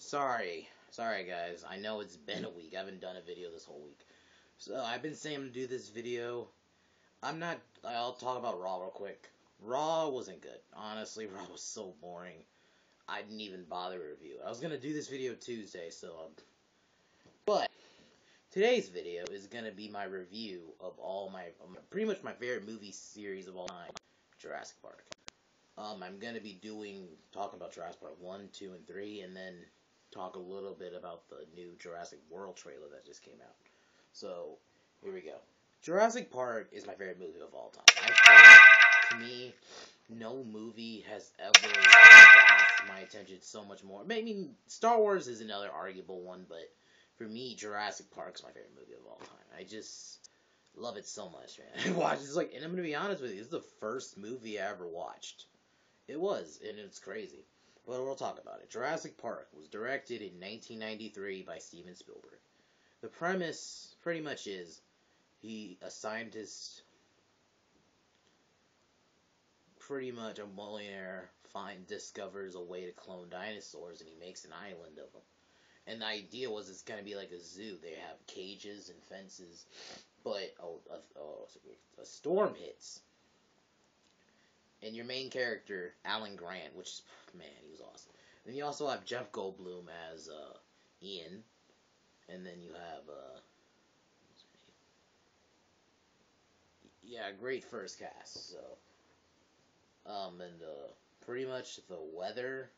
Sorry guys. I know it's been a week. I haven't done a video this whole week. So I've been saying to do this video. I'll talk about Raw real quick. Raw wasn't good. Honestly, Raw was so boring. I didn't even bother to review it. I was gonna do this video Tuesday, but today's video is gonna be my review of pretty much my favorite movie series of all time, Jurassic Park. I'm gonna be talking about Jurassic Park 1, 2, and 3, and then talk a little bit about the new Jurassic World trailer that just came out. So, here we go. Jurassic Park is my favorite movie of all time. I think, to me, no movie has ever grasped my attention so much more. I mean, Star Wars is another arguable one, but for me, Jurassic Park is my favorite movie of all time. I just love it so much, man. And I'm gonna be honest with you, this is the first movie I ever watched. It was, and it's crazy. But we'll talk about it. Jurassic Park was directed in 1993 by Steven Spielberg. The premise pretty much is a scientist, pretty much a millionaire, discovers a way to clone dinosaurs, and he makes an island of them. And the idea was it's going to be like a zoo. They have cages and fences, but a storm hits. And your main character, Alan Grant, which, man, he was awesome. Then you also have Jeff Goldblum as Ian. And then you have, great first cast. So, pretty much the weather,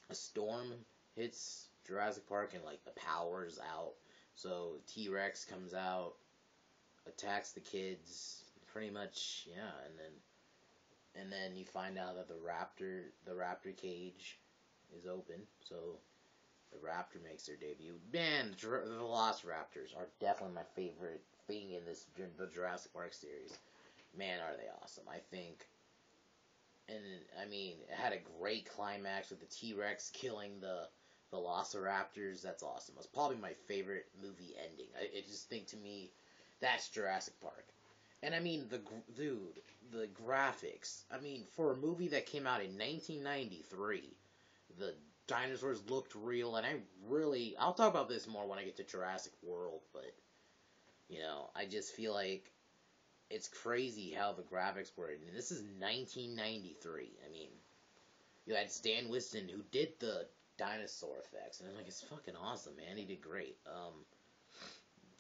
a storm hits Jurassic Park and, like, the power's out. So, T-Rex comes out, attacks the kids, pretty much, yeah, and then you find out that the raptor cage is open, so the raptor makes their debut. Man, the Velociraptors are definitely my favorite thing in the Jurassic Park series. Man, are they awesome. I think, and I mean, it had a great climax with the T-Rex killing the Velociraptors. That's awesome. It's probably my favorite movie ending. I just think, to me, that's Jurassic Park. And I mean, the graphics. I mean, for a movie that came out in 1993, the dinosaurs looked real, and I'll talk about this more when I get to Jurassic World, but, I just feel like it's crazy how the graphics were. And this is 1993. I mean, you had Stan Winston, who did the dinosaur effects, and I'm like, it's fucking awesome, man. He did great.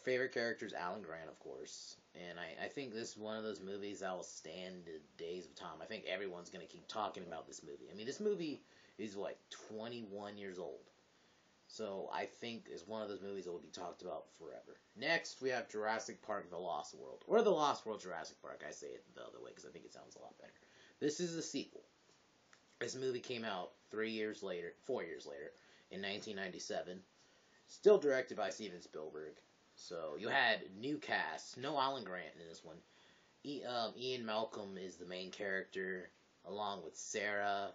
Favorite characters, Alan Grant, of course. And I think this is one of those movies that will stand the days of time. I think everyone's going to keep talking about this movie. I mean, this movie is, 21 years old. So I think it's one of those movies that will be talked about forever. Next, we have Jurassic Park The Lost World. Or The Lost World Jurassic Park. I say it the other way because I think it sounds a lot better. This is the sequel. This movie came out 4 years later, in 1997. Still directed by Steven Spielberg. So, you had new cast. No Alan Grant in this one. Ian Malcolm is the main character, along with Sarah,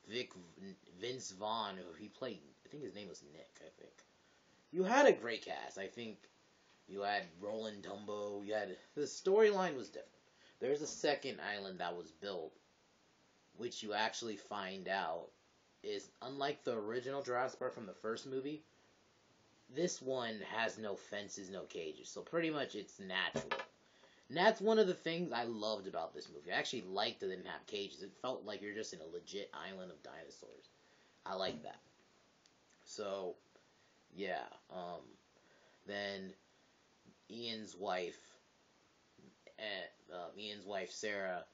Vince Vaughn, who he played, I think his name was Nick, I think. You had a great cast. I think you had Roland Dumbo. The storyline was different. There's a second island that was built, which you actually find out is, unlike the original Jurassic Park from the first movie, this one has no fences, no cages. So pretty much it's natural. And that's one of the things I loved about this movie. I actually liked that it didn't have cages. It felt like you're just in a legit island of dinosaurs. I like that. So, yeah. Then Ian's wife Sarah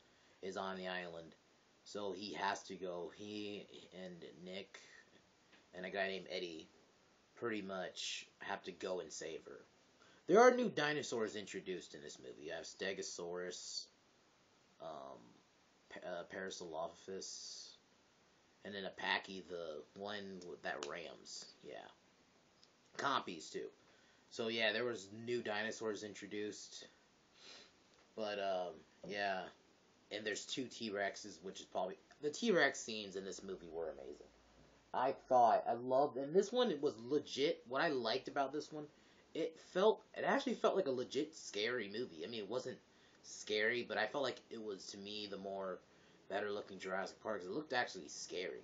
is on the island. So he has to go. He and Nick and a guy named Eddie pretty much have to go and save her. There are new dinosaurs introduced in this movie. You have Stegosaurus, Parasaurolophus, and then Apache, the one that rams. Yeah. Compies, too. So, yeah, there was new dinosaurs introduced. But, yeah. And there's 2 T-Rexes, which is probably... The T-Rex scenes in this movie were amazing. And this one, it was legit. What I liked about this one, it actually felt like a legit scary movie. I mean, it wasn't scary, but I felt like it was, to me, the more better looking Jurassic Park, because it looked actually scary,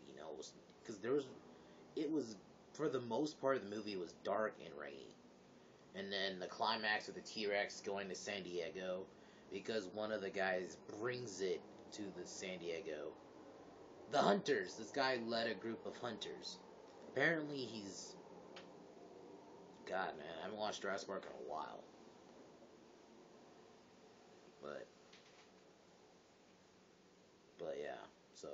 because it was, for the most part of the movie, it was dark and rainy. And then the climax with the T Rex going to San Diego because one of the guys brings it to the San Diego. The hunters. This guy led a group of hunters. Apparently, he's. God, man, I haven't watched Jurassic Park in a while. But, yeah, so.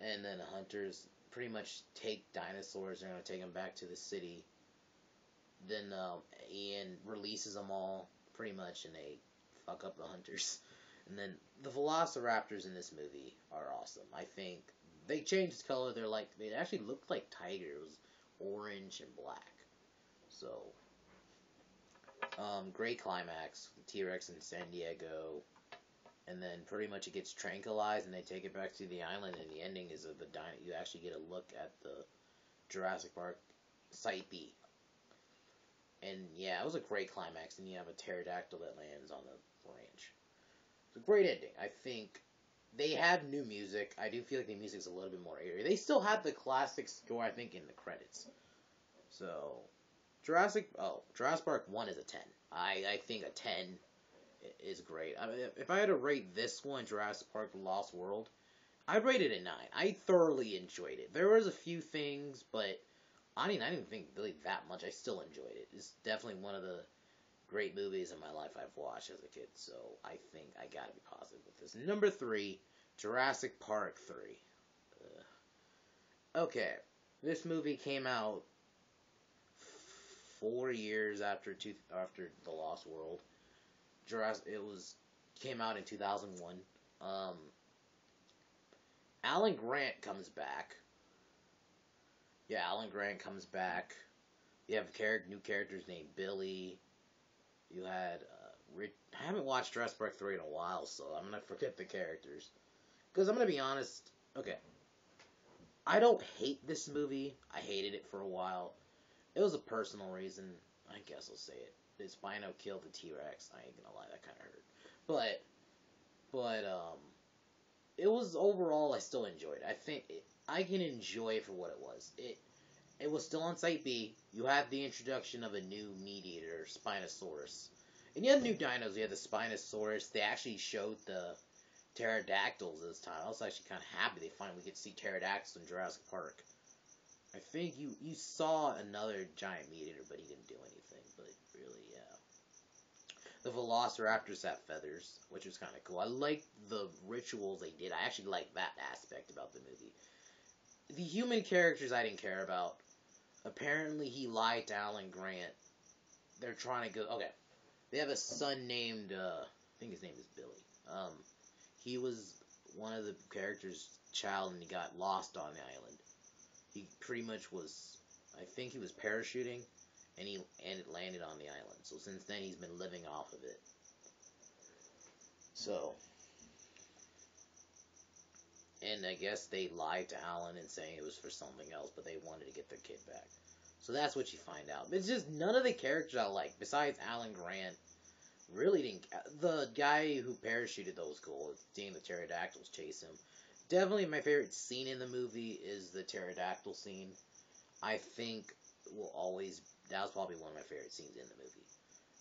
And then the hunters pretty much take dinosaurs. They're going to take them back to the city. Then Ian releases them all, pretty much, and they fuck up the hunters. And then the velociraptors in this movie are awesome. I think they changed color. They actually looked like tigers. It was orange and black. So, great climax. T-Rex in San Diego. And then pretty much it gets tranquilized and they take it back to the island. And the ending is of you actually get a look at the Jurassic Park Site B. And yeah, it was a great climax. And you have a pterodactyl that lands on the ranch. It's a great ending. I think they have new music. I do feel like the music's a little bit more eerie. They still have the classic score, I think, in the credits. So, Jurassic Park 1 is a 10. I think a 10 is great. I mean, if I had to rate this one, Jurassic Park The Lost World, I'd rate it a 9. I thoroughly enjoyed it. There was a few things, but I didn't think really that much. I still enjoyed it. It's definitely one of the great movies in my life I've watched as a kid, so I think I gotta be positive with this. Number 3, Jurassic Park 3. Okay, this movie came out 4 years after The Lost World. Came out in 2001. Alan Grant comes back. Yeah, Alan Grant comes back. You have new characters named Billy. You had I haven't watched Jurassic Park 3 in a while, so I'm gonna forget the characters. Because I'm gonna be honest. Okay, I don't hate this movie. I hated it for a while. It was a personal reason. I guess I'll say it. The Spino killed the T-Rex. I ain't gonna lie, that kind of hurt. But it was overall. I still enjoyed it. I think I can enjoy it for what it was. It was still on Site B. You had the introduction of a new meat eater, Spinosaurus. And you had new dinos. You had the Spinosaurus. They actually showed the pterodactyls this time. I was actually kind of happy they finally could see pterodactyls in Jurassic Park. I think you saw another giant meat eater, but he didn't do anything. But really, yeah. The Velociraptors have feathers, which was kind of cool. I liked the rituals they did. I actually liked that aspect about the movie. The human characters I didn't care about. Apparently, he lied to Alan Grant. They're trying to go. Okay, they have a son named. I think his name is Billy. He was one of the characters' child, and he got lost on the island. He pretty much was. I think he was parachuting, and it landed on the island. So since then, he's been living off of it. So. And I guess they lied to Alan and saying it was for something else, but they wanted to get their kid back. So that's what you find out. It's just none of the characters I like, besides Alan Grant, really didn't. The guy who parachuted, though, was cool. Seeing the pterodactyls chase him. Definitely my favorite scene in the movie is the pterodactyl scene. I think that was probably one of my favorite scenes in the movie.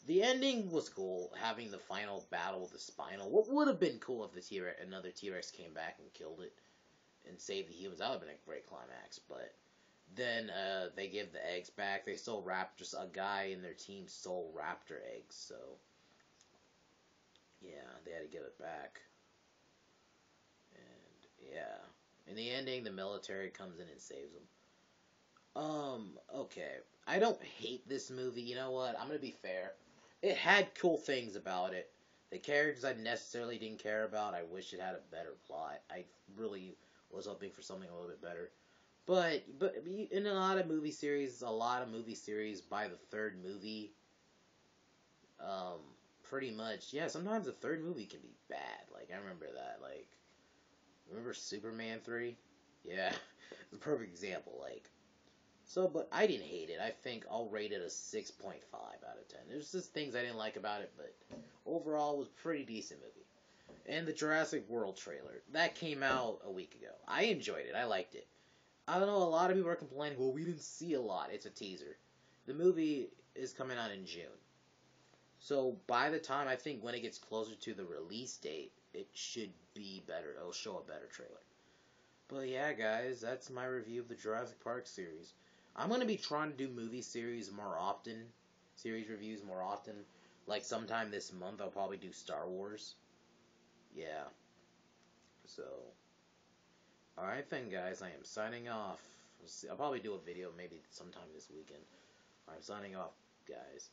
The ending was cool, having the final battle with the Spinal. What would have been cool if another T-Rex came back and killed it and saved the humans? That would have been a great climax, but then they give the eggs back. They stole raptors. A guy in their team stole raptor eggs, so yeah, they had to give it back. And yeah, in the ending, the military comes in and saves them. Okay. I don't hate this movie. You know what? I'm gonna be fair. It had cool things about it. The characters I necessarily didn't care about. I wish it had a better plot. I really was hoping for something a little bit better. But in a lot of movie series, by the third movie, pretty much, yeah, sometimes the third movie can be bad. Like, I remember that. Like, remember Superman 3? Yeah, it's a perfect example. Like, so, but I didn't hate it. I think I'll rate it a 6.5 out of 10. There's just things I didn't like about it, but overall, it was a pretty decent movie. And the Jurassic World trailer, that came out a week ago. I enjoyed it. I liked it. I don't know, a lot of people are complaining, well, we didn't see a lot. It's a teaser. The movie is coming out in June. So by the time, I think when it gets closer to the release date, it should be better. It'll show a better trailer. But yeah, guys, that's my review of the Jurassic Park series. I'm gonna be trying to do movie series more often, series reviews more often. Like sometime this month, I'll probably do Star Wars. Yeah. So, all right then, guys, I am signing off. I'll probably do a video maybe sometime this weekend. I'm signing off, guys.